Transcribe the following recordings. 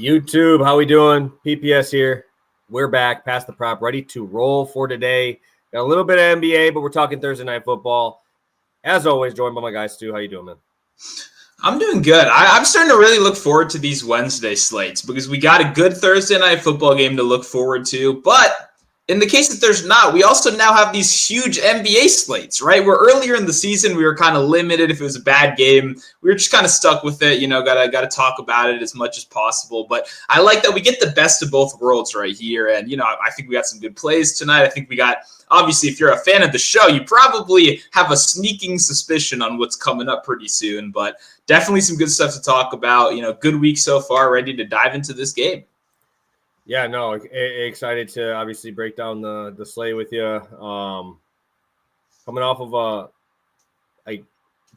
YouTube, how we doing? PPS here. We're back, past the prop, ready to roll for today. Got a little bit of NBA, but we're talking Thursday night football. As always, joined by my guy Stu. How you doing, man? I'm doing good. I'm starting to really look forward to these Wednesday slates because we got a good Thursday night football game to look forward to. But in the case that there's not, we also now have these huge NBA slates, right? Where earlier in the season, we were kind of limited. If it was a bad game, we were just kind of stuck with it. You know, gotta talk about it as much as possible. But I like that we get the best of both worlds right here. And, you know, I think we got some good plays tonight. I think we got, obviously, if you're a fan of the show, you probably have a sneaking suspicion on what's coming up pretty soon. But definitely some good stuff to talk about. You know, good week so far, ready to dive into this game. Yeah, no, excited to obviously break down the slate with you. Coming off of a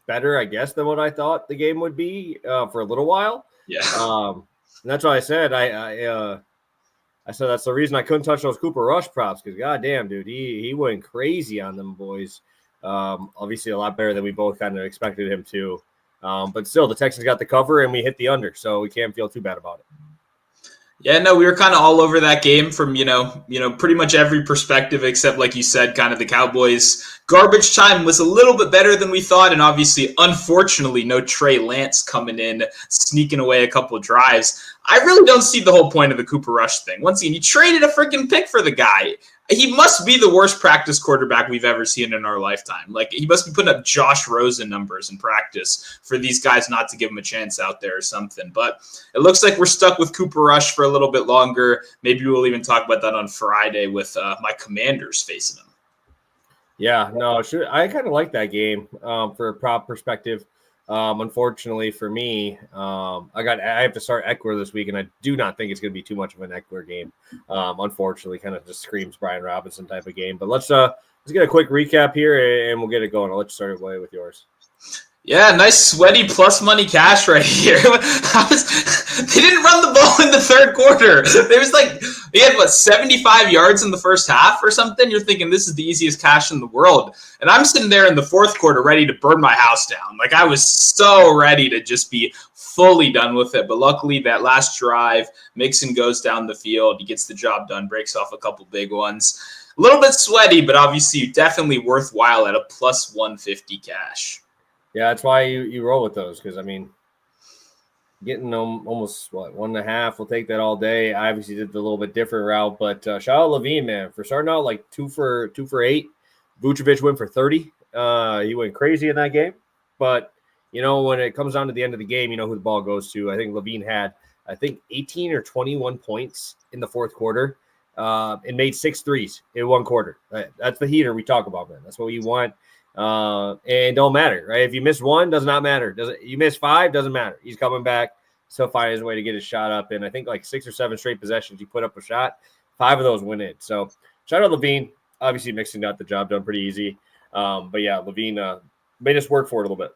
better, I guess, than what I thought the game would be for a little while. Yeah. And that's what I said. I said that's the reason I couldn't touch those Cooper Rush props because, goddamn, dude, he went crazy on them boys. Obviously, a lot better than we both kind of expected him to. But still, the Texans got the cover and we hit the under, so we can't feel too bad about it. Yeah, no, we were kind of all over that game from, you know, pretty much every perspective except, like you said, kind of the Cowboys. Garbage time was a little bit better than we thought, and obviously, unfortunately, no Trey Lance coming in, sneaking away a couple of drives. I really don't see the whole point of the Cooper Rush thing. Once again, you traded a freaking pick for the guy. He must be the worst practice quarterback we've ever seen in our lifetime. Like, he must be putting up Josh Rosen numbers in practice for these guys not to give him a chance out there or something. But it looks like we're stuck with Cooper Rush for a little bit longer. Maybe we'll even talk about that on Friday with my Commanders facing him. Yeah, no, sure. I kind of like that game for a prop perspective. Unfortunately for me, I have to start Eckler this week, and I do not think it's going to be too much of an Eckler game. Unfortunately, kind of just screams Brian Robinson type of game. But let's get a quick recap here, and we'll get it going. I'll let you start away with yours. Yeah, nice sweaty plus money cash right here. They didn't run the ball in the third quarter. He had 75 yards in the first half or something. You're thinking this is the easiest cash in the world. And I'm sitting there in the fourth quarter ready to burn my house down. Like, I was so ready to just be fully done with it. But luckily that last drive, Mixon goes down the field. He gets the job done, breaks off a couple big ones. A little bit sweaty, but obviously definitely worthwhile at a plus 150 cash. Yeah, that's why you roll with those because, I mean, getting almost, 1.5, we'll take that all day. I obviously did the little bit different route, but shout out Levine, man, for starting out like 2 for 8. Vucevic went for 30. He went crazy in that game. But, you know, when it comes down to the end of the game, you know who the ball goes to. I think Levine had, 18 or 21 points in the fourth quarter and made 6 threes in one quarter. That's the heater we talk about, man. That's what you want. And don't matter, right? If you miss one, does not matter. You miss 5, doesn't matter. He's coming back, still finding his way to get his shot up. And I think like 6 or 7 straight possessions, he put up a shot. 5 of those went in. So shout out Levine. Obviously, Mixon got the job done pretty easy. But yeah, Levine made us work for it a little bit.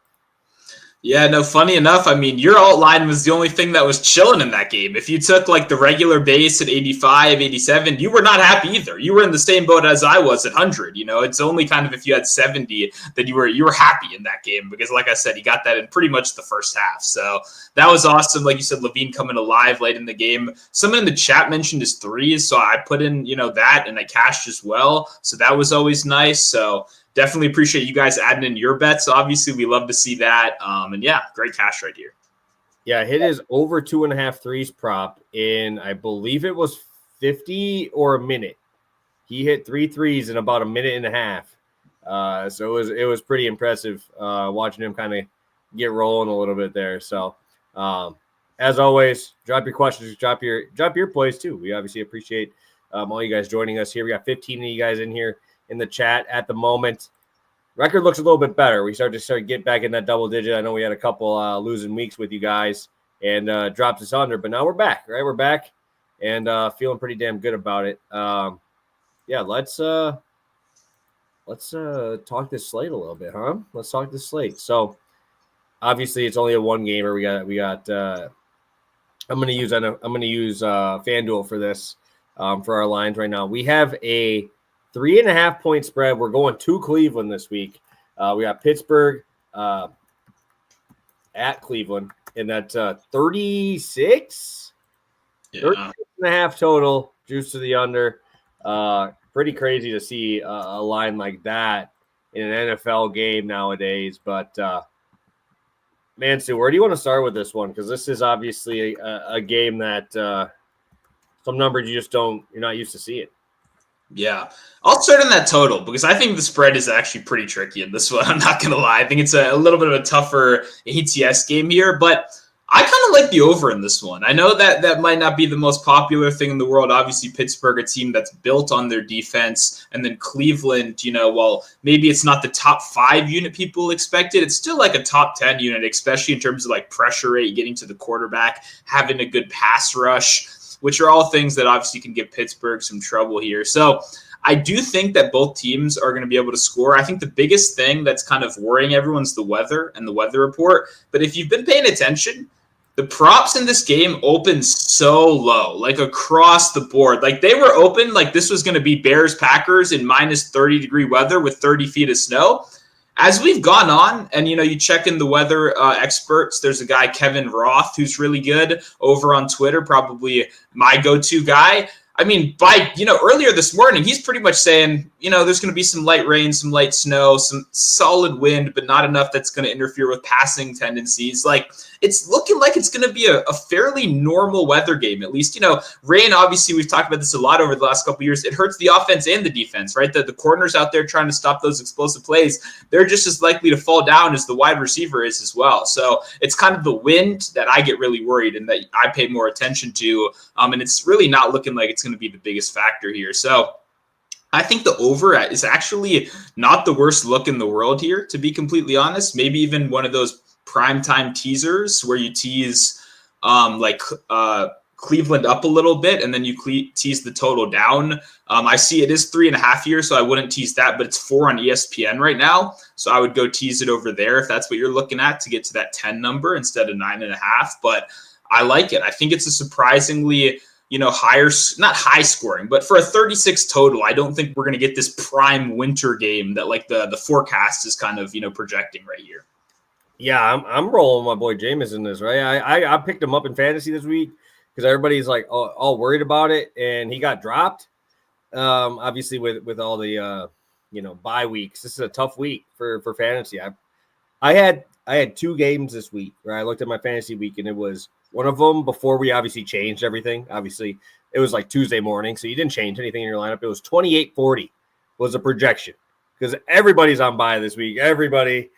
Yeah, no, funny enough, I mean, your alt line was the only thing that was chilling in that game. If you took like the regular base at 85, 87, you were not happy either. You were in the same boat as I was at 100. You know, it's only kind of if you had 70 that you were happy in that game because, like I said, he got that in pretty much the first half. So that was awesome. Like you said, Levine coming alive late in the game. Someone in the chat mentioned his threes, so I put in, you know, that and I cashed as well. So that was always nice. So definitely appreciate you guys adding in your bets. Obviously, we love to see that. And yeah, great cash right here. Yeah, hit his over 2.5 threes prop in, I believe it was 50 or a minute. He hit 3 threes in about a minute and a half. So it was pretty impressive watching him kind of get rolling a little bit there. So as always, drop your questions, drop your plays too. We obviously appreciate all you guys joining us here. We got 15 of you guys in here in the chat at the moment. Record looks a little bit better. We start to get back in that double digit. I know we had a couple losing weeks with you guys and dropped us under, but now we're back, right? We're back and feeling pretty damn good about it. Yeah, let's talk this slate a little bit, huh? Let's talk this slate. So obviously it's only a one gamer. We got I'm gonna use FanDuel for this for our lines right now. We have a 3.5 point spread. We're going to Cleveland this week. We got Pittsburgh at Cleveland, and that's 36. Yeah. 36.5 total, juice to the under. Pretty crazy to see a line like that in an NFL game nowadays. But, man, Stu, where do you want to start with this one? Because this is obviously a game that some numbers you're not used to seeing. Yeah. I'll start on that total because I think the spread is actually pretty tricky in this one. I'm not going to lie. I think it's a little bit of a tougher ATS game here, but I kind of like the over in this one. I know that might not be the most popular thing in the world. Obviously, Pittsburgh, a team that's built on their defense, and then Cleveland, while maybe it's not the top 5 unit people expected, it's still like a top 10 unit, especially in terms of like pressure rate, getting to the quarterback, having a good pass rush, which are all things that obviously can give Pittsburgh some trouble here. So I do think that both teams are going to be able to score. I think the biggest thing that's kind of worrying everyone's the weather and the weather report. But if you've been paying attention, the props in this game opened so low, like across the board. Like they were open like this was going to be Bears-Packers in minus 30-degree weather with 30 feet of snow. As we've gone on, and you check in the weather experts, there's a guy, Kevin Roth, who's really good over on Twitter, probably my go-to guy. I mean, earlier this morning, he's pretty much saying, there's going to be some light rain, some light snow, some solid wind, but not enough that's going to interfere with passing tendencies. Like, it's looking like it's going to be a fairly normal weather game, at least. Rain, obviously, we've talked about this a lot over the last couple of years. It hurts the offense and the defense, right? The corners out there trying to stop those explosive plays, they're just as likely to fall down as the wide receiver is as well. So it's kind of the wind that I get really worried and that I pay more attention to. And it's really not looking like it's going to be the biggest factor here. So I think the over is actually not the worst look in the world here, to be completely honest. Maybe even one of those primetime teasers where you tease Cleveland up a little bit and then you tease the total down. I see it is 3.5 here, so I wouldn't tease that, but it's 4 on ESPN right now. So I would go tease it over there if that's what you're looking at to get to that 10 number instead of 9.5. But I like it. I think it's a surprisingly higher, not high scoring, but for a 36 total, I don't think we're going to get this prime winter game that like the forecast is kind of, projecting right here. Yeah, I'm rolling my boy Jameis in this, right? I picked him up in fantasy this week because everybody's like all worried about it, and he got dropped. Obviously with all the bye weeks, this is a tough week for fantasy. I had 2 games this week where I looked at my fantasy week, and it was one of them before we obviously changed everything. Obviously, it was like Tuesday morning, so you didn't change anything in your lineup. It was 28-40 was a projection because everybody's on bye this week. Everybody,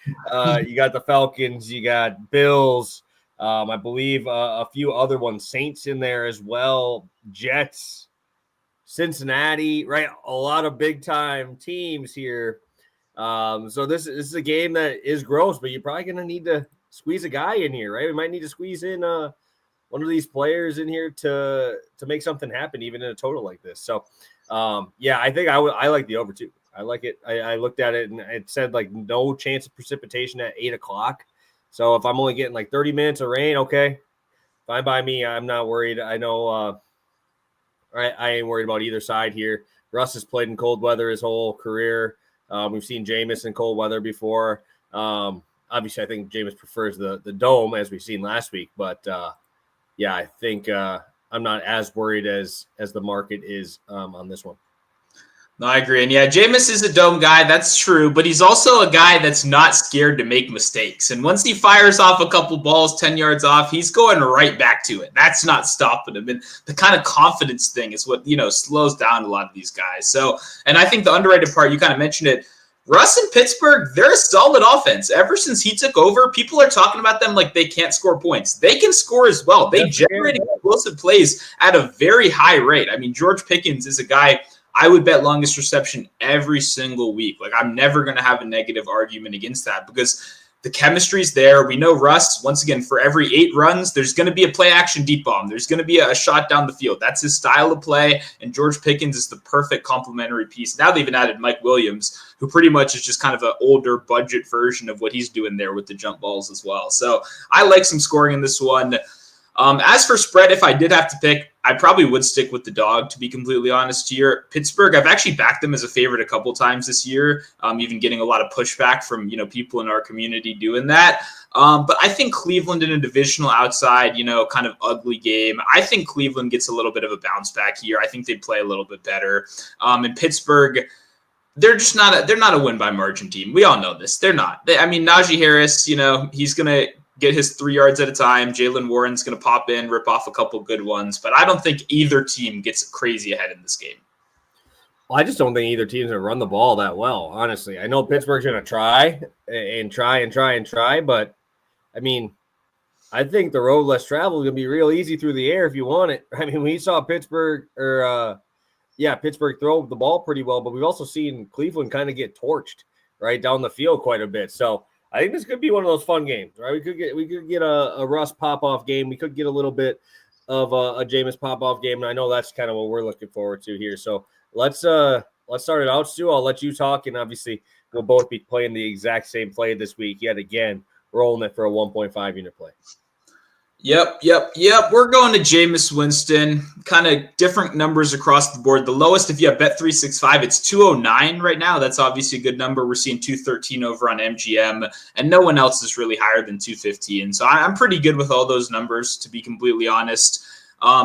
you got the Falcons, you got Bills, I believe a few other ones, Saints in there as well, Jets, Cincinnati, right? A lot of big-time teams here. So this is a game that is gross, but you're probably going to need to squeeze a guy in here, right? We might need to squeeze in one of these players in here to make something happen, even in a total like this. So, I think I like the over too. I like it. I looked at it and it said like no chance of precipitation at 8:00. So if I'm only getting like 30 minutes of rain, okay, fine by me. I'm not worried. I know I ain't worried about either side here. Russ has played in cold weather his whole career. We've seen Jameis in cold weather before. Obviously, I think Jameis prefers the dome, as we've seen last week. But, I think I'm not as worried as the market is on this one. No, I agree. And Jameis is a dome guy. That's true. But he's also a guy that's not scared to make mistakes. And once he fires off a couple balls 10 yards off, he's going right back to it. That's not stopping him. And the kind of confidence thing is what, slows down a lot of these guys. So, and I think the underrated part, you kind of mentioned it, Russ in Pittsburgh, they're a solid offense. Ever since he took over, people are talking about them like they can't score points. They can score as well. They generate explosive plays at a very high rate. I mean, George Pickens is a guy I would bet longest reception every single week. Like, I'm never going to have a negative argument against that because the chemistry's there. We know Russ, once again, for every 8 runs, there's going to be a play-action deep bomb. There's going to be a shot down the field. That's his style of play, and George Pickens is the perfect complementary piece. Now they even added Mike Williams, who pretty much is just kind of an older budget version of what he's doing there with the jump balls as well. So I like some scoring in this one. As for spread, if I did have to pick, I probably would stick with the dog, to be completely honest here. Pittsburgh, I've actually backed them as a favorite a couple times this year, even getting a lot of pushback from, people in our community doing that. But I think Cleveland in a divisional outside, kind of ugly game. I think Cleveland gets a little bit of a bounce back here. I think they play a little bit better. And Pittsburgh, they're just they're not a win by margin team. We all know this. They're not. Najee Harris, he's going to get his 3 yards at a time. Jalen Warren's going to pop in, rip off a couple good ones. But I don't think either team gets crazy ahead in this game. Well, I just don't think either team's going to run the ball that well, honestly. I know Pittsburgh's going to try, but, I think the road less traveled is going to be real easy through the air if you want it. We saw Pittsburgh throw the ball pretty well, but we've also seen Cleveland kind of get torched right down the field quite a bit. So I think this could be one of those fun games, right? We could get a Russ pop-off game. We could get a little bit of a Jameis pop-off game, and I know that's kind of what we're looking forward to here. So let's start it out, Stu. I'll let you talk, and obviously we'll both be playing the exact same play this week yet again, rolling it for a 1.5 unit play. Yep. We're going to Jameis Winston. Kind of different numbers across the board. The lowest, if you have Bet365, it's 209 right now. That's obviously a good number. We're seeing 213 over on MGM, and no one else is really higher than 215. So I'm pretty good with all those numbers, to be completely honest.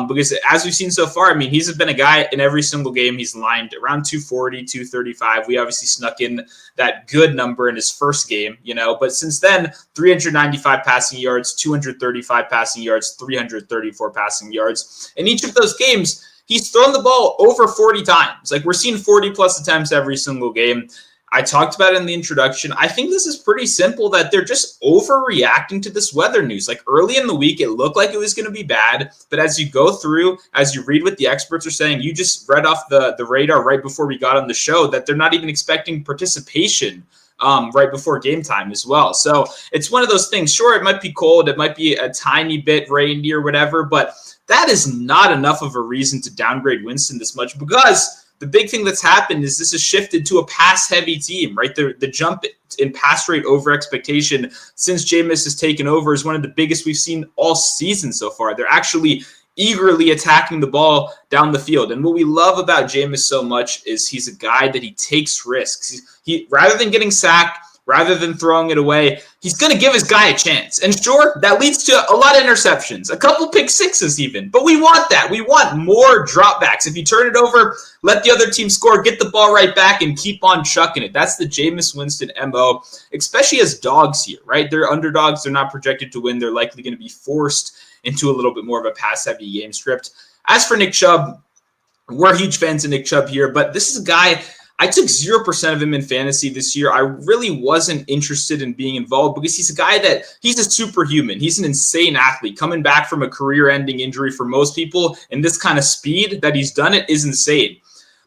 Because as we've seen so far, he's been a guy in every single game. He's lined around 240, 235. We obviously snuck in that good number in his first game, but since then, 395 passing yards, 235 passing yards, 334 passing yards. In each of those games, he's thrown the ball over 40 times. We're seeing 40 plus attempts every single game. I talked about it in the introduction. I think this is pretty simple, that they're just overreacting to this weather news. Early in the week, it looked like it was going to be bad. But as you go through, as you read what the experts are saying, you just read off the radar right before we got on the show that they're not even expecting participation right before game time as well. So it's one of those things. Sure, it might be cold. It might be a tiny bit rainy or whatever. But that is not enough of a reason to downgrade Winston this much, because the big thing that's happened is this has shifted to a pass-heavy team, right? The jump in pass rate over expectation since Jameis has taken over is one of the biggest we've seen all season so far. They're actually eagerly attacking the ball down the field. And what we love about Jameis so much is he's a guy that he takes risks. He rather than getting sacked, rather than throwing it away, he's going to give his guy a chance. And sure, that leads to a lot of interceptions, a couple pick sixes even. But we want that. We want more dropbacks. If you turn it over, let the other team score, get the ball right back, and keep on chucking it. That's the Jameis Winston MO, especially as dogs here, right? They're underdogs. They're not projected to win. They're likely going to be forced into a little bit more of a pass-heavy game script. As for Nick Chubb, we're huge fans of Nick Chubb here, but this is a guy – I took 0% of him in fantasy this year. I really wasn't interested in being involved because he's a guy that he's a superhuman. He's an insane athlete coming back from a career-ending injury for most people, and this kind of speed that he's done it is insane.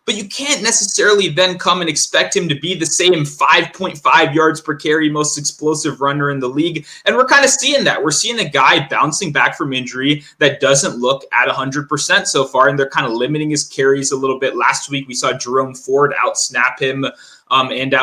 But you can't necessarily then come and expect him to be the same 5.5 yards per carry, most explosive runner in the league. And we're kind of seeing that. We're seeing a guy bouncing back from injury that doesn't look at 100% so far, and they're kind of limiting his carries a little bit. Last week, we saw Jerome Ford out-snap him and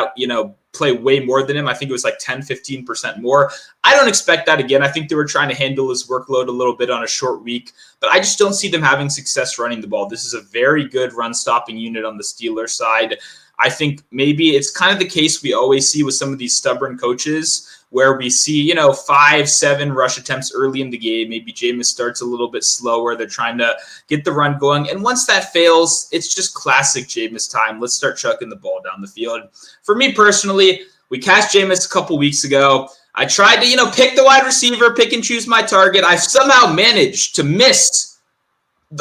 play way more than him. I think it was 10, 15% more. I don't expect that again. I think they were trying to handle his workload a little bit on a short week, but I just don't see them having success running the ball. This is a very good run-stopping unit on the Steelers side. I think maybe it's kind of the case we always see with some of these stubborn coaches where we see, 5, 7 rush attempts early in the game. Maybe Jameis starts a little bit slower. They're trying to get the run going. And once that fails, it's just classic Jameis time. Let's start chucking the ball down the field. For me personally, we cashed Jameis a couple weeks ago. I tried to, pick the wide receiver, pick and choose my target. I've somehow managed to miss.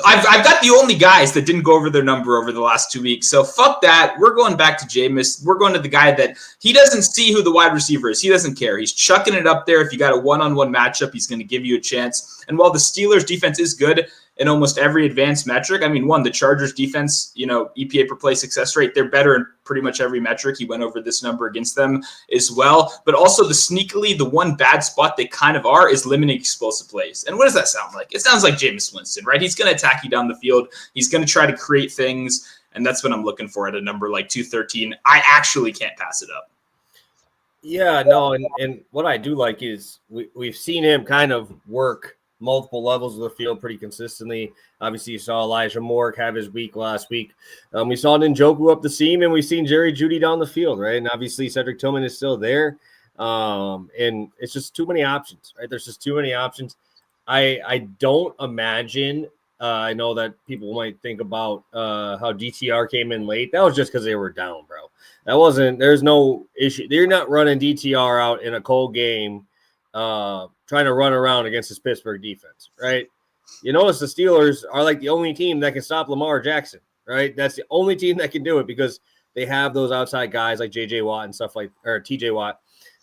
I've got the only guys that didn't go over their number over the last 2 weeks. So fuck that. We're going back to Jameis. We're going to the guy that he doesn't see who the wide receiver is. He doesn't care. He's chucking it up there. If you got a one-on-one matchup, he's going to give you a chance. And while the Steelers defense is good in almost every advanced metric, the Chargers defense, EPA per play success rate, they're better in pretty much every metric. He went over this number against them as well. But also the one bad spot they kind of are is limiting explosive plays. And what does that sound like? It sounds like Jameis Winston, right? He's going to attack you down the field. He's going to try to create things. And that's what I'm looking for at a number like 213. I actually can't pass it up. Yeah, no, and what I do like is we've seen him kind of work multiple levels of the field pretty consistently. Obviously, you saw Elijah Moore have his week last week. We saw Njoku up the seam, and we've seen Jerry Jeudy down the field, right? And obviously, Cedric Tillman is still there. And it's just too many options, right? There's just too many options. I don't imagine I know that people might think about how DTR came in late. That was just because they were down, bro. There's no issue. They're not running DTR out in a cold game trying to run around against this Pittsburgh defense, right? You notice the Steelers are like the only team that can stop Lamar Jackson, right? That's the only team that can do it because they have those outside guys like J.J. Watt and stuff like – or T.J. Watt.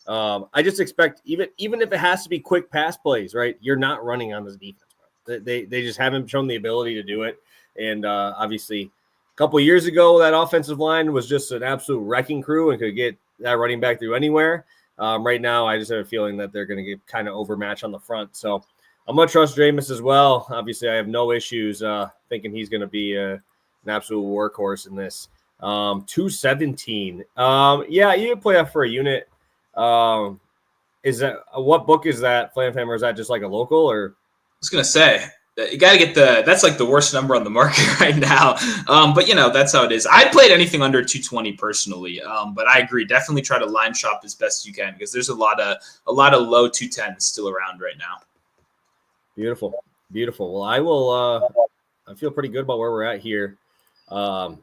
I just expect even if it has to be quick pass plays, right, you're not running on this defense, bro. They just haven't shown the ability to do it. And obviously a couple of years ago, that offensive line was just an absolute wrecking crew and could get that running back through anywhere. Right now, I just have a feeling that they're going to get kind of overmatched on the front. So I'm going to trust Jameis as well. Obviously, I have no issues thinking he's going to be an absolute workhorse in this. 217. Yeah, you can play up for a unit. Is that what book is that, Flamfam, or is that just like a local? Or I was going to say, you got to get that's like the worst number on the market right now. But that's how it is. I played anything under 220 personally. But I agree. Definitely try to line shop as best you can because there's a lot of low 210s still around right now. Beautiful. Well, I will, I feel pretty good about where we're at here. You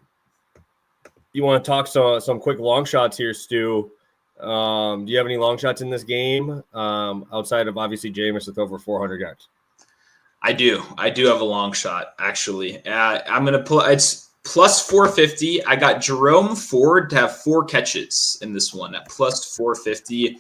want to talk some quick long shots here, Stu? Do you have any long shots in this game? Outside of obviously Jameis with over 400 yards. I do have a long shot, actually. I'm going to pull – it's plus 450. I got Jerome Ford to have 4 catches in this one at plus 450.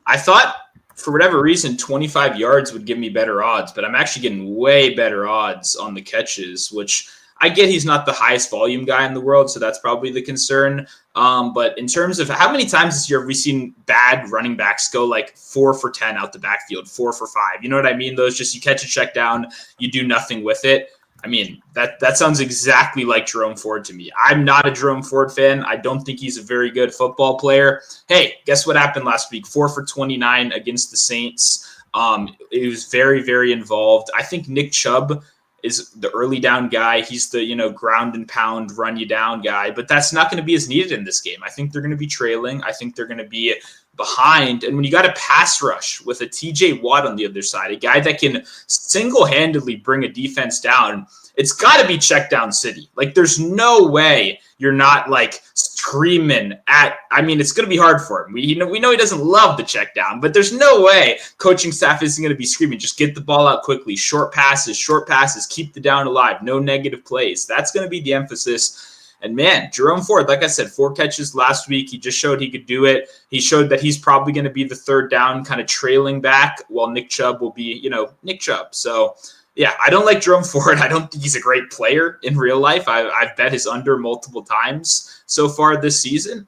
I thought, for whatever reason, 25 yards would give me better odds, but I'm actually getting way better odds on the catches, which I get he's not the highest volume guy in the world, so that's probably the concern. But in terms of how many times this year have we seen bad running backs go like 4 for 10 out the backfield, 4 for 5? You know what I mean? Those just you catch a check down, you do nothing with it. I mean, that sounds exactly like Jerome Ford to me. I'm not a Jerome Ford fan. I don't think he's a very good football player. Hey, guess what happened last week? 4 for 29 against the Saints. It was very, very involved. I think Nick Chubb is the early down guy. He's the, ground and pound, run you down guy, but that's not going to be as needed in this game. I think they're going to be trailing. I think they're going to be behind. And when you got a pass rush with a TJ Watt on the other side, a guy that can single-handedly bring a defense down, it's got to be check down city. Like, there's no way you're not like screaming it's going to be hard for him. We know he doesn't love the check down, but there's no way coaching staff isn't going to be screaming, just get the ball out quickly, short passes, keep the down alive, no negative plays. That's going to be the emphasis. And man, Jerome Ford, like I said, 4 catches last week. He just showed he could do it. He showed that he's probably going to be the third down kind of trailing back while Nick Chubb will be, Nick Chubb. So yeah, I don't like Jerome Ford. I don't think he's a great player in real life. I've bet his under multiple times so far this season.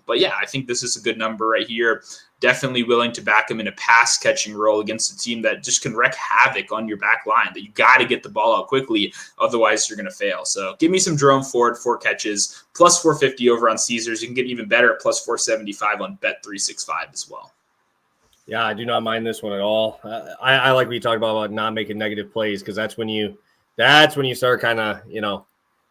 But yeah, I think this is a good number right here. Definitely willing to back him in a pass catching role against a team that just can wreak havoc on your back line, that you got to get the ball out quickly. Otherwise you're going to fail. So give me some Jerome Ford, 4 catches, plus 450 over on Caesars. You can get even better at plus 475 on Bet365 as well. Yeah, I do not mind this one at all. I like what you talked about not making negative plays, because that's when you start kind of,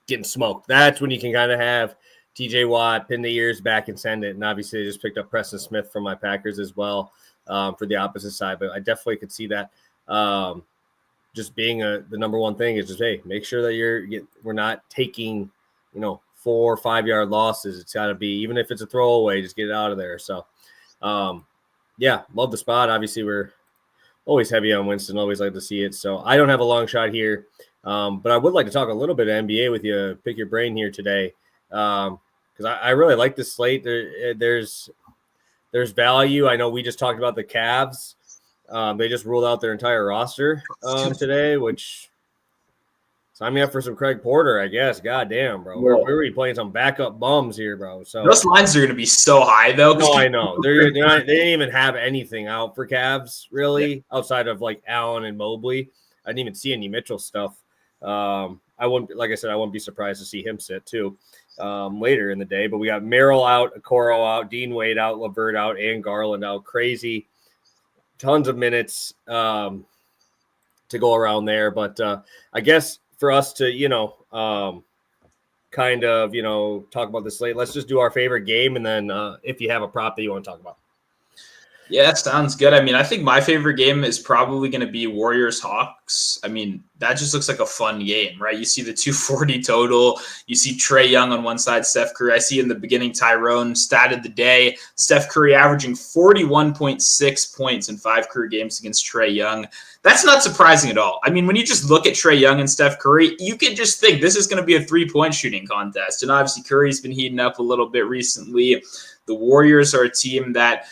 getting smoked. That's when you can kind of have TJ Watt pin the ears back and send it. And obviously I just picked up Preston Smith from my Packers as well for the opposite side. But I definitely could see that just being the number one thing is just, hey, make sure that we're not taking, 4 or 5 yard losses. It's got to be, even if it's a throwaway, just get it out of there. So, yeah, love the spot. Obviously, we're always heavy on Winston. Always like to see it. So I don't have a long shot here, but I would like to talk a little bit of NBA with you. Pick your brain here today, because I really like this slate. There's value. I know we just talked about the Cavs. They just ruled out their entire roster today, which sign me up for some Craig Porter, I guess. God damn, bro. We're really playing some backup bums here, bro. So those lines are going to be so high, though. No, I know. They didn't even have anything out for Cavs, really, outside of like Allen and Mobley. I didn't even see any Mitchell stuff. I wouldn't be surprised to see him sit too later in the day. But we got Merrill out, Okoro out, Dean Wade out, LeVert out, and Garland out. Crazy. Tons of minutes. to go around there. But I guess for us to, kind of, talk about the slate, let's just do our favorite game. And then if you have a prop that you want to talk about. Yeah, that sounds good. I mean, I think my favorite game is probably going to be Warriors-Hawks. I mean, that just looks like a fun game, right? You see the 240 total. You see Trae Young on one side, Steph Curry. I see in the beginning Tyrone stat of the day. Steph Curry averaging 41.6 points in 5 career games against Trae Young. That's not surprising at all. I mean, when you just look at Trae Young and Steph Curry, you can just think this is going to be a 3-point shooting contest. And obviously Curry's been heating up a little bit recently. The Warriors are a team that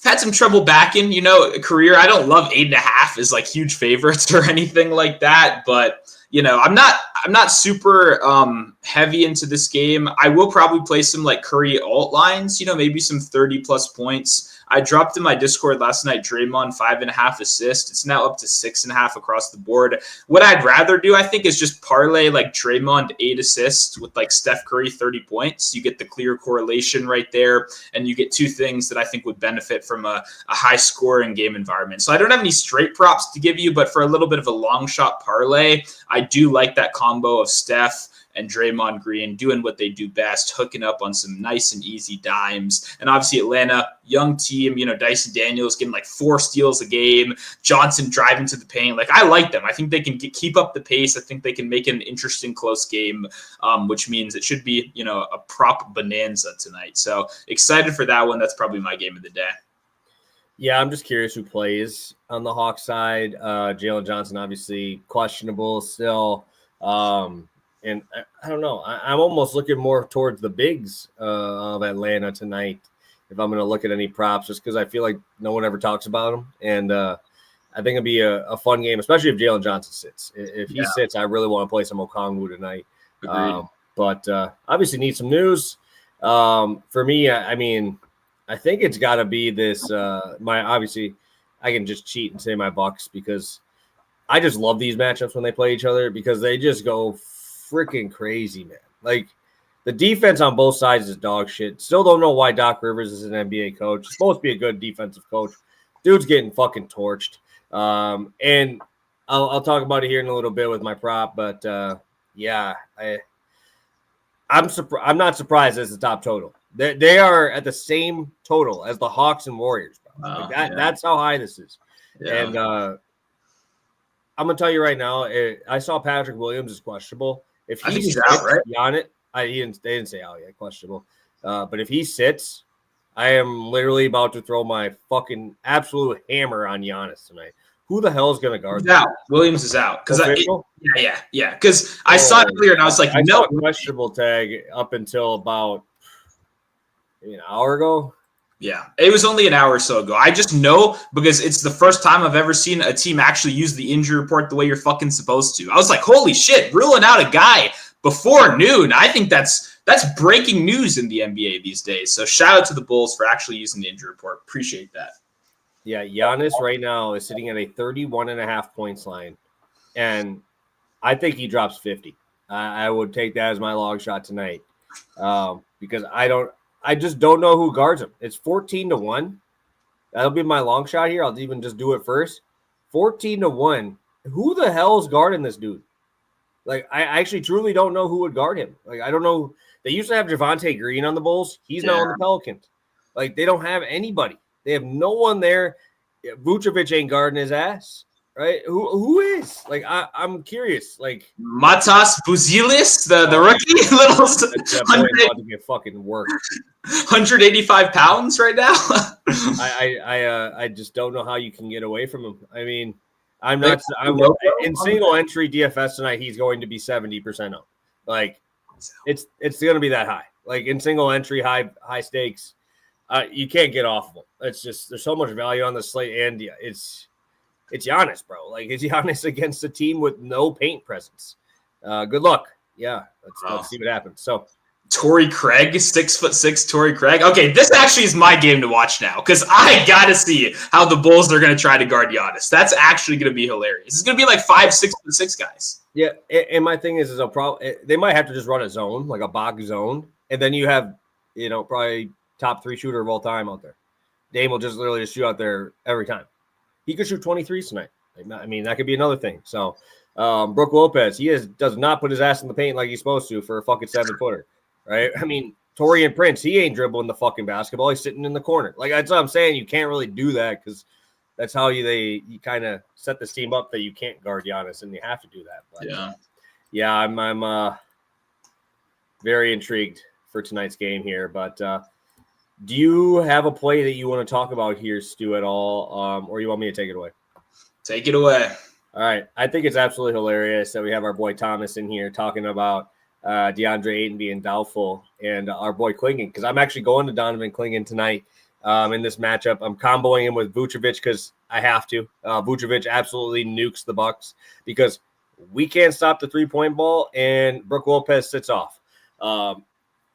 had some trouble backing, career. I don't love 8.5 as like huge favorites or anything like that, but I'm not super heavy into this game. I will probably play some like Curry alt lines, maybe some 30 plus points. I dropped in my Discord last night, Draymond 5.5 assists. It's now up to 6.5 across the board. What I'd rather do, I think, is just parlay like Draymond 8 assists with like Steph Curry 30 points. You get the clear correlation right there, and you get two things that I think would benefit from a high scoring game environment. So I don't have any straight props to give you, but for a little bit of a long shot parlay, I do like that combo of Steph and Draymond Green doing what they do best, hooking up on some nice and easy dimes. And obviously Atlanta, young team, Dyson Daniels getting like 4 steals a game, Johnson driving to the paint. Like, I like them. I think they can keep up the pace. I think they can make an interesting close game, which means it should be, a prop bonanza tonight. So excited for that one. That's probably my game of the day. Yeah, I'm just curious who plays on the Hawks side. Jalen Johnson, obviously questionable still. And I don't know. I'm almost looking more towards the bigs of Atlanta tonight if I'm going to look at any props, just because I feel like no one ever talks about them. And I think it'll be a fun game, especially if Jalen Johnson sits. If he sits, I really want to play some Okongwu tonight. But obviously need some news. For me, I mean, I think it's got to be this. Obviously, I can just cheat and say my Bucks because I just love these matchups when they play each other because they just go freaking crazy, man. Like, the defense on both sides is dog shit. Still don't know why Doc Rivers is an NBA coach. He's supposed to be a good defensive coach. Dude's getting fucking torched. And I'll talk about it here in a little bit with my prop, but I'm not surprised as the top total. They are at the same total as the Hawks and Warriors, bro. Wow, That's how high this is. Yeah. And I'm gonna tell you right now, I saw Patrick Williams is questionable. If he's out, right? They didn't say out yet, questionable. But if he sits, I am literally about to throw my fucking absolute hammer on Giannis tonight. Who the hell is going to guard him? Williams is out. Because Because I saw it clear and I was like, I saw a questionable tag up until about maybe an hour ago. Yeah, it was only an hour or so ago. I just know because it's the first time I've ever seen a team actually use the injury report the way you're fucking supposed to. I was like, holy shit, ruling out a guy before noon. I think that's breaking news in the NBA these days. So shout out to the Bulls for actually using the injury report. Appreciate that. Yeah, Giannis right now is sitting at a 31.5 points line, and I think he drops 50. I would take that as my long shot tonight because I just don't know who guards him. It's 14-1. That'll be my long shot here. I'll even just do it first. 14-1. Who the hell is guarding this dude? Like, I actually truly don't know who would guard him. Like, I don't know. They used to have Javonte Green on the Bulls. He's now on the Pelicans. Like, they don't have anybody. They have no one there. Vucevic ain't guarding his ass, right? Who is? Like, I'm curious. Like, Matas Buzelis, the rookie, little about to get fucking worked. 185 pounds right now. I just don't know how you can get away from him. I mean, I'm in single entry DFS tonight. He's going to be 70% up. Like, it's going to be that high. Like, in single entry, high stakes, you can't get off of him. It's just there's so much value on the slate, and it's Giannis, bro. Like, it's Giannis against a team with no paint presence. Good luck. Yeah, let's see what happens. So. Torrey Craig, 6'6" Torrey Craig. Okay, this actually is my game to watch now because I gotta see how the Bulls are gonna try to guard Giannis. That's actually gonna be hilarious. It's gonna be like 5'6" guys. Yeah, and my thing is they might have to just run a zone, like a box zone, and then you have probably top 3 shooter of all time out there. Dame will just literally just shoot out there every time. He could shoot 23s tonight. I mean, that could be another thing. So, Brook Lopez, does not put his ass in the paint like he's supposed to for a fucking 7-footer, right? I mean, Torian Prince, he ain't dribbling the fucking basketball. He's sitting in the corner. Like, that's what I'm saying. You can't really do that because that's how you kind of set this team up that you can't guard Giannis, and you have to do that. But, yeah, I'm very intrigued for tonight's game here. But do you have a play that you want to talk about here, Stu, at all, or you want me to take it away? Take it away. All right. I think it's absolutely hilarious that we have our boy Thomas in here talking about DeAndre Ayton being doubtful and our boy Clingan, because I'm actually going to Donovan Clingan tonight in this matchup. I'm comboing him with Vucevic because I have to. Vucevic absolutely nukes the Bucks because we can't stop the three-point ball, and Brook Lopez sits off.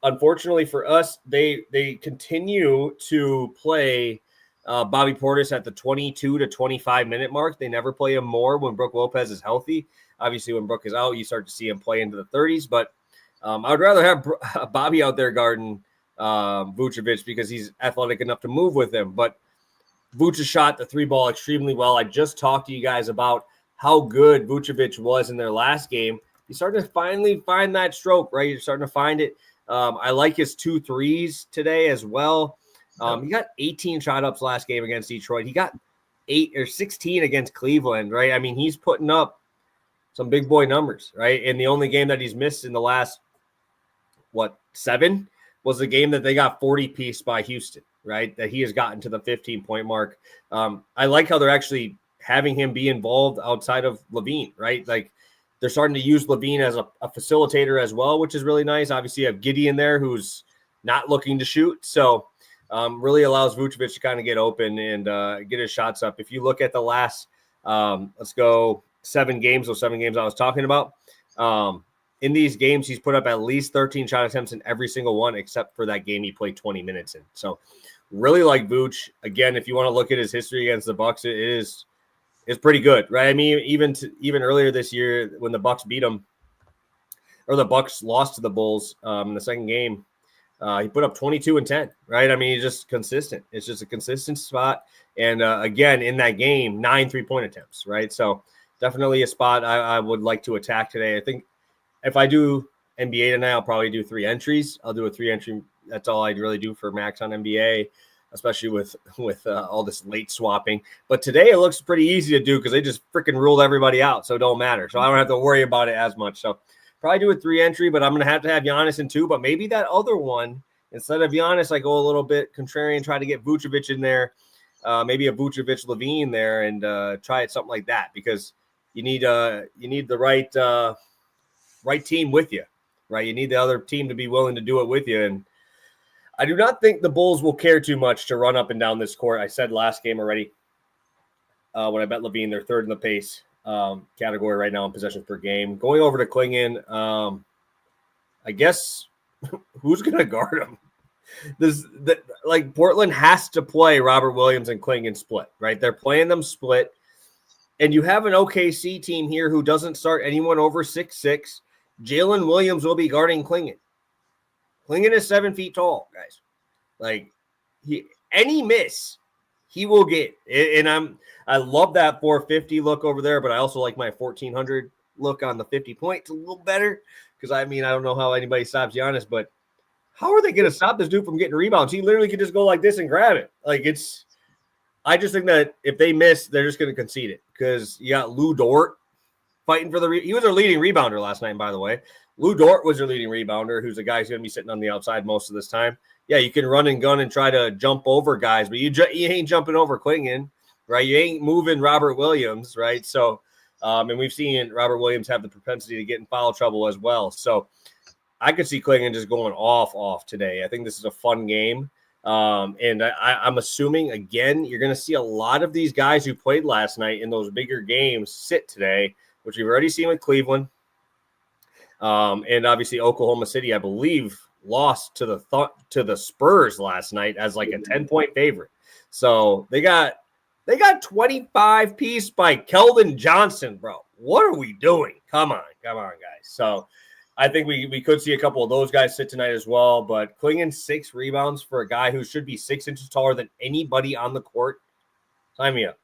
Unfortunately for us, they continue to play Bobby Portis at the 22 to 25 minute mark. They never play him more when Brook Lopez is healthy. Obviously, when Brook is out, you start to see him play into the 30s. But I would rather have Bobby out there guarding Vucevic because he's athletic enough to move with him. But Vucevic shot the three ball extremely well. I just talked to you guys about how good Vucevic was in their last game. He's starting to finally find that stroke, right? You're starting to find it. I like his 2 threes today as well. He got 18 shot ups last game against Detroit. He got 8 or 16 against Cleveland, right? I mean, he's putting up some big boy numbers, right? And the only game that he's missed in the last, 7 was the game that they got 40 piece by Houston, right? That he has gotten to the 15-point mark. I like how they're actually having him be involved outside of Levine, right? Like they're starting to use Levine as a facilitator as well, which is really nice. Obviously, you have Gideon there who's not looking to shoot. So, really allows Vucevic to kind of get open and get his shots up. If you look at the last, let's go 7 games, those 7 games I was talking about, in these games, he's put up at least 13 shot attempts in every single one, except for that game he played 20 minutes in. So really like Vooch. Again, if you want to look at his history against the Bucks, it's pretty good, right? I mean, even earlier this year when the Bucks beat them, or the Bucks lost to the Bulls in the second game, he put up 22 and 10, right? I mean, he's just consistent. It's just a consistent spot. And again, in that game, 9 3-point attempts, right? So definitely a spot I would like to attack today. I think if I do NBA tonight, I'll probably do 3 entries. I'll do a 3-entry. That's all I'd really do for max on NBA, especially with all this late swapping. But today it looks pretty easy to do because they just freaking ruled everybody out. So it don't matter. So I don't have to worry about it as much. So probably do a 3-entry, but I'm going to have Giannis in 2. But maybe that other one, instead of Giannis, I go a little bit contrarian, try to get Vucevic in there, maybe a Vucevic Levine there, and try it something like that because you need the right team with you, right? You need the other team to be willing to do it with you. And I do not think the Bulls will care too much to run up and down this court. I said last game already when I bet Levine, they're 3rd in the pace category right now in possessions per game. Going over to Clingan, I guess who's going to guard him? Portland has to play Robert Williams and Clingan split, right? They're playing them split. And you have an OKC team here who doesn't start anyone over 6'6". Jalen Williams will be guarding Clingan. Clingan is 7 feet tall, guys. Like any miss, he will get. And I love that 450 look over there, but I also like my 1400 look on the 50 points a little better because I don't know how anybody stops Giannis, but how are they going to stop this dude from getting rebounds? He literally could just go like this and grab it. I just think that if they miss, they're just going to concede it because you got Lou Dort fighting for he was their leading rebounder last night, by the way. Lou Dort was their leading rebounder, who's a guy who's going to be sitting on the outside most of this time. Yeah, you can run and gun and try to jump over guys, but you ain't jumping over Clingan, right? You ain't moving Robert Williams, right? So, and we've seen Robert Williams have the propensity to get in foul trouble as well. So I could see Clingan just going off today. I think this is a fun game. And I'm assuming, again, you're going to see a lot of these guys who played last night in those bigger games sit today, which we've already seen with Cleveland. And obviously Oklahoma City, I believe, lost to the Spurs last night as like a 10-point favorite. So they got 25 piece by Keldon Johnson, bro. What are we doing? Come on, guys. So I think we could see a couple of those guys sit tonight as well. But Clingan 6 rebounds for a guy who should be 6 inches taller than anybody on the court. Sign me up.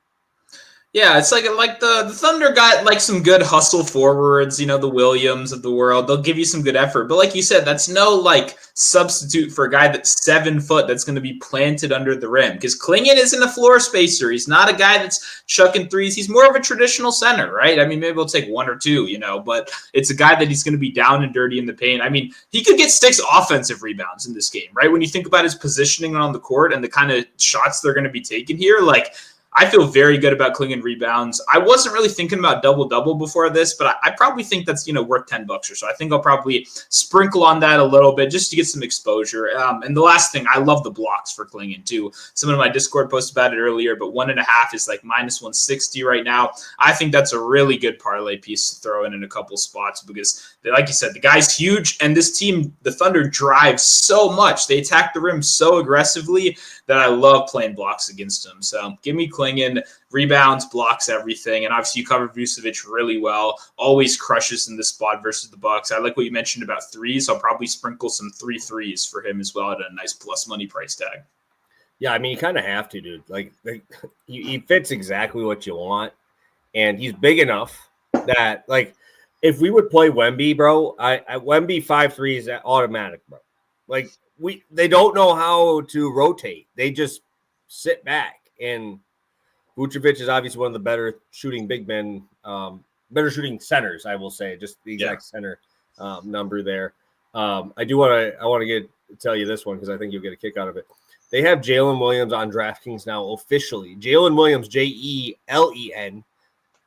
Yeah, it's like the Thunder got like some good hustle forwards, the Williams of the world. They'll give you some good effort. But like you said, that's no like substitute for a guy that's 7 foot that's going to be planted under the rim. Because Klingon isn't a floor spacer. He's not a guy that's chucking threes. He's more of a traditional center, right? I mean, maybe he'll take 1 or 2, but it's a guy that he's going to be down and dirty in the paint. I mean, he could get 6 offensive rebounds in this game, right? When you think about his positioning on the court and the kind of shots they're going to be taking here, like, I feel very good about Klingon rebounds. I wasn't really thinking about double-double before this, but I probably think that's, worth $10 or so. I think I'll probably sprinkle on that a little bit just to get some exposure. And the last thing, I love the blocks for Klingon too. Someone in my Discord posted about it earlier, but 1.5 is like minus 160 right now. I think that's a really good parlay piece to throw in a couple spots because, like you said, the guy's huge, and this team, the Thunder, drives so much. They attack the rim so aggressively that I love playing blocks against him. So give me Klingon, rebounds, blocks, everything. And obviously you cover Vucevic really well, always crushes in this spot versus the Bucks. I like what you mentioned about threes. I'll probably sprinkle some 3 threes for him as well at a nice plus money price tag. Yeah, I mean, you kind of have to, dude. Like he fits exactly what you want. And he's big enough that, like, if we would play Wemby, bro, Wemby 5'3" is automatic, bro. Like, they don't know how to rotate. They just sit back. And Vucevic is obviously one of the better shooting big men, better shooting centers, I will say, just the exact center number there. I want to tell you this one because I think you'll get a kick out of it. They have Jalen Williams on DraftKings now officially. Jalen Williams, Jelen,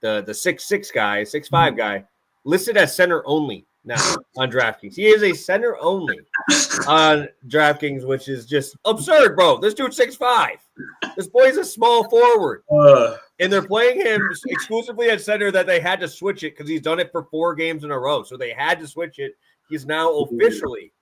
the 6'6" guy, 6'5" guy, listed as center only now on DraftKings. He is a center only on DraftKings, which is just absurd, bro. This dude's 6'5". This boy's a small forward. And they're playing him exclusively at center that they had to switch it because he's done it for 4 games in a row. So they had to switch it. He's now officially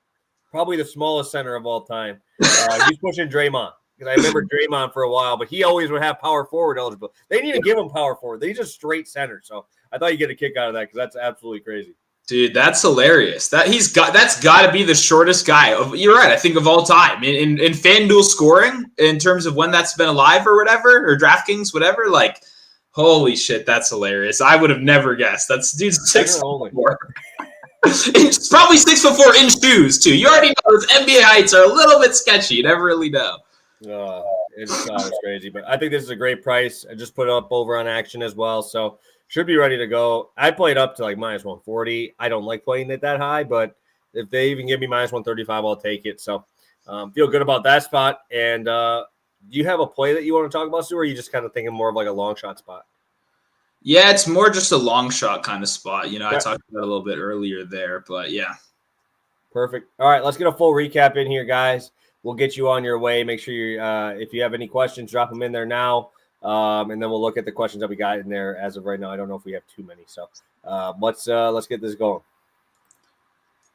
probably the smallest center of all time. He's pushing Draymond. Because I remember Draymond for a while, but he always would have power forward eligible. They didn't even give him power forward. They just straight center. So I thought you'd get a kick out of that because that's absolutely crazy. Dude, that's hilarious. That's got to be the shortest guy. You're right. I think of all time in FanDuel scoring in terms of when that's been alive or whatever, or DraftKings, whatever. Like, holy shit, that's hilarious. I would have never guessed. That's dude's 6'4". It's probably 6'4" in shoes too. You already know those NBA heights are a little bit sketchy. You never really know. It's crazy, but I think this is a great price. I just put it up over on Action as well, so should be ready to go. I played up to like minus 140. I don't like playing it that high, but if they even give me minus 135, I'll take it. So feel good about that spot. And do you have a play that you want to talk about, Stu, or are you just kind of thinking more of like a long shot spot? Yeah, it's more just a long shot kind of spot. I talked about it a little bit earlier there, but yeah. Perfect. All right, let's get a full recap in here, guys. We'll get you on your way. Make sure you, if you have any questions, drop them in there now. And then we'll look at the questions that we got in there as of right now. I don't know if we have too many. So let's get this going.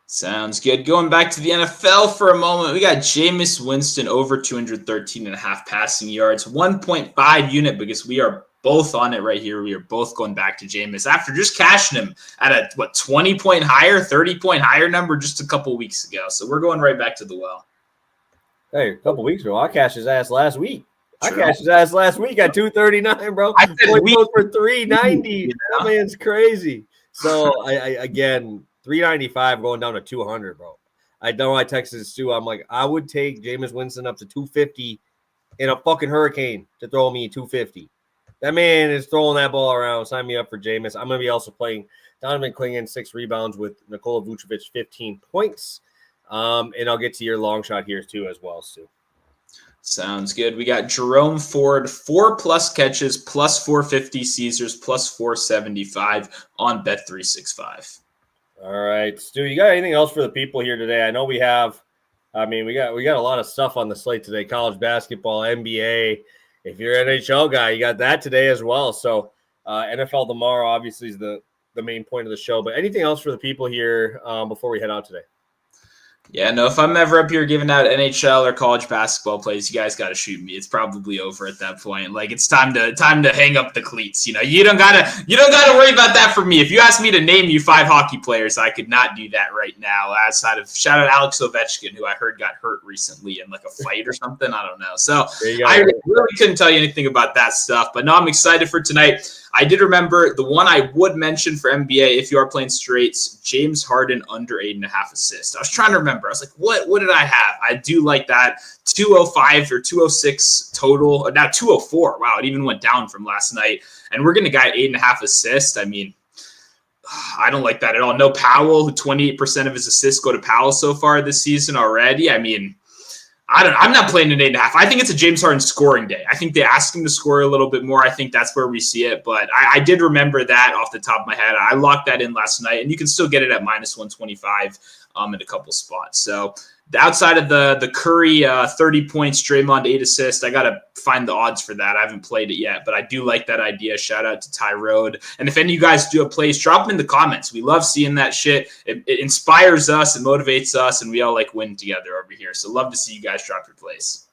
Sounds good. Going back to the NFL for a moment, we got Jameis Winston over 213.5 passing yards, 1.5 unit because we are both on it right here. We are both going back to Jameis after just cashing him at a 20-point higher, 30-point higher number just a couple weeks ago. So we're going right back to the well. Hey, a couple weeks ago, I cashed his ass last week. True. I cashed his ass last week at 239, bro. I said we for 390. That man's crazy. So I again, 395 going down to 200, bro. I know I texted Stu. I'm like, I would take Jameis Winston up to 250 in a fucking hurricane to throw me 250. That man is throwing that ball around. Sign me up for Jameis. I'm going to be also playing Donovan Klingon, 6 rebounds with Nikola Vucevic, 15 points. And I'll get to your long shot here too as well, Stu. Sounds good. We got Jerome Ford, 4+ catches, plus 450 Caesars, plus 475 on Bet365. All right, Stu, you got anything else for the people here today? I know we have. I mean, we got a lot of stuff on the slate today. College basketball, NBA. If you're an NHL guy, you got that today as well. So NFL tomorrow obviously is the main point of the show. But anything else for the people here before we head out today? Yeah, no, if I'm ever up here giving out NHL or college basketball plays, you guys got to shoot me. It's probably over at that point. Like it's time to hang up the cleats. You don't gotta worry about that for me. If you ask me to name you 5 hockey players, I could not do that right now. Outside of shout out Alex Ovechkin, who I heard got hurt recently in like a fight or something. I don't know. So I really couldn't tell you anything about that stuff. But no, I'm excited for tonight. I did remember the one I would mention for NBA if you are playing straights, James Harden under 8.5 assists. I was trying to remember. I was like, what did I have? I do like that 205 or 206 total. Now 204. Wow, it even went down from last night. And we're going to guy 8.5 assists. I mean, I don't like that at all. No Powell, who 28% of his assists go to Powell so far this season already. I mean, I'm not playing an 8.5. I think it's a James Harden scoring day. I think they ask him to score a little bit more. I think that's where we see it. But I did remember that off the top of my head. I locked that in last night, and you can still get it at minus 125 in a couple spots. So outside of the Curry 30 points, Draymond 8 assists, I got to find the odds for that. I haven't played it yet, but I do like that idea. Shout out to Tyrode. And if any of you guys do a plays, drop them in the comments. We love seeing that shit. It inspires us. It motivates us, and we all like win together over here. So love to see you guys drop your plays.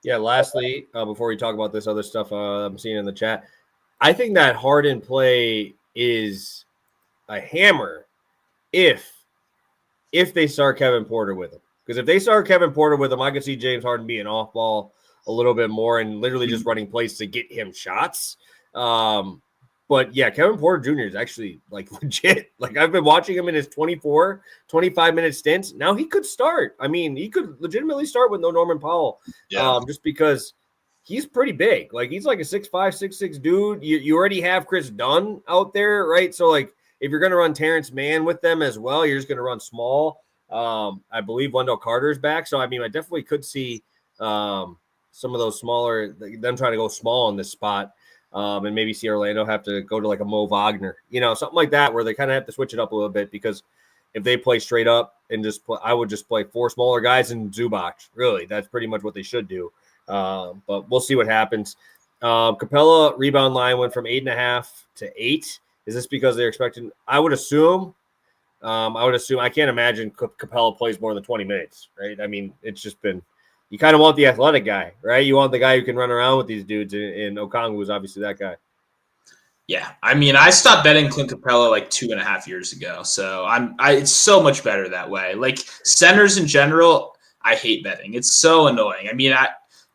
Yeah, lastly, before we talk about this other stuff I'm seeing in the chat, I think that Harden play is a hammer if they start Kevin Porter with him. Because if they start Kevin Porter with him, I could see James Harden being off ball a little bit more and literally just running plays to get him shots. But yeah, Kevin Porter Jr. is actually like legit. Like I've been watching him in his 25-minute stints. Now he could start. I mean, he could legitimately start with no Norman Powell. Yeah. Just because he's pretty big. Like he's like a 6'5", 6'6" dude. You already have Chris Dunn out there, right? So like if you're going to run Terrence Mann with them as well, you're just going to run small. I believe Wendell Carter's back. So, I mean, I definitely could see some of those smaller, them trying to go small in this spot and maybe see Orlando have to go to like a Mo Wagner, something like that where they kind of have to switch it up a little bit because if they play straight up and just play, I would just play 4 smaller guys and Zubac. Really, that's pretty much what they should do. But we'll see what happens. Capella rebound line went from 8.5 to 8. Is this because they're expecting? I would assume. I can't imagine Capella plays more than 20 minutes, right? I mean, it's just been. You kind of want the athletic guy, right? You want the guy who can run around with these dudes, and Okongwu is obviously that guy. Yeah, I mean, I stopped betting Clint Capella like 2.5 years ago, so it's so much better that way. Like centers in general, I hate betting. It's so annoying. I mean,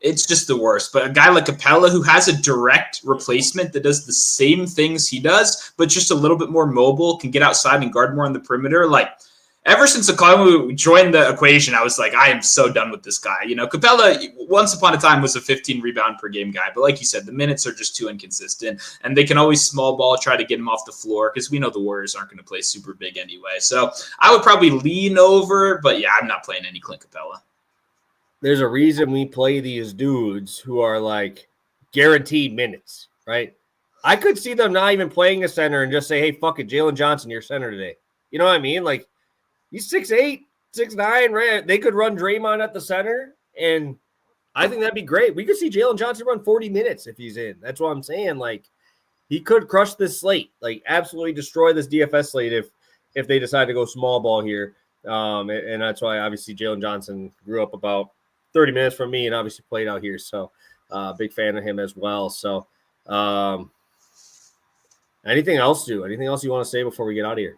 it's just the worst. But a guy like Capella who has a direct replacement that does the same things he does, but just a little bit more mobile, can get outside and guard more on the perimeter. Like ever since Okongwu joined the equation, I was like, I am so done with this guy. Capella once upon a time was a 15 rebound per game guy. But like you said, the minutes are just too inconsistent. And they can always small ball, try to get him off the floor because we know the Warriors aren't going to play super big anyway. So I would probably lean over. But yeah, I'm not playing any Clint Capella. There's a reason we play these dudes who are like guaranteed minutes, right? I could see them not even playing a center and just say, hey, fuck it, Jalen Johnson, your center today. You know what I mean? Like, he's 6'8", 6'9", right? They could run Draymond at the center, and I think that'd be great. We could see Jalen Johnson run 40 minutes if he's in. That's what I'm saying. Like, he could crush this slate, like absolutely destroy this DFS slate if they decide to go small ball here. And that's why, obviously, Jalen Johnson grew up about 30 minutes from me and obviously played out here. So big fan of him as well. So anything else, Stu? Anything else you want to say before we get out of here?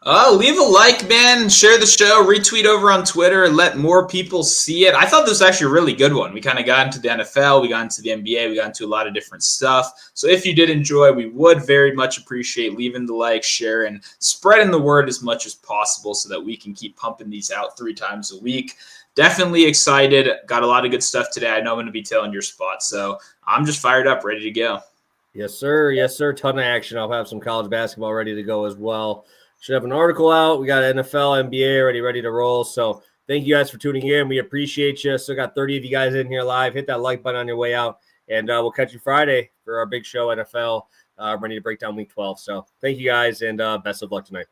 Leave a like, man. Share the show. Retweet over on Twitter. Let more people see it. I thought this was actually a really good one. We kind of got into the NFL. We got into the NBA. We got into a lot of different stuff. So if you did enjoy, we would very much appreciate leaving the like, share, and spreading the word as much as possible so that we can keep pumping these out 3 times a week. Definitely excited. Got a lot of good stuff today. I know I'm going to be tailing your spot. So I'm just fired up, ready to go. Yes, sir. Yes, sir. Ton of action. I'll have some college basketball ready to go as well. Should have an article out. We got NFL, NBA already ready to roll. So thank you guys for tuning in. We appreciate you. Still got 30 of you guys in here live. Hit that like button on your way out. And we'll catch you Friday for our big show, NFL, ready to break down Week 12. So thank you guys, and best of luck tonight.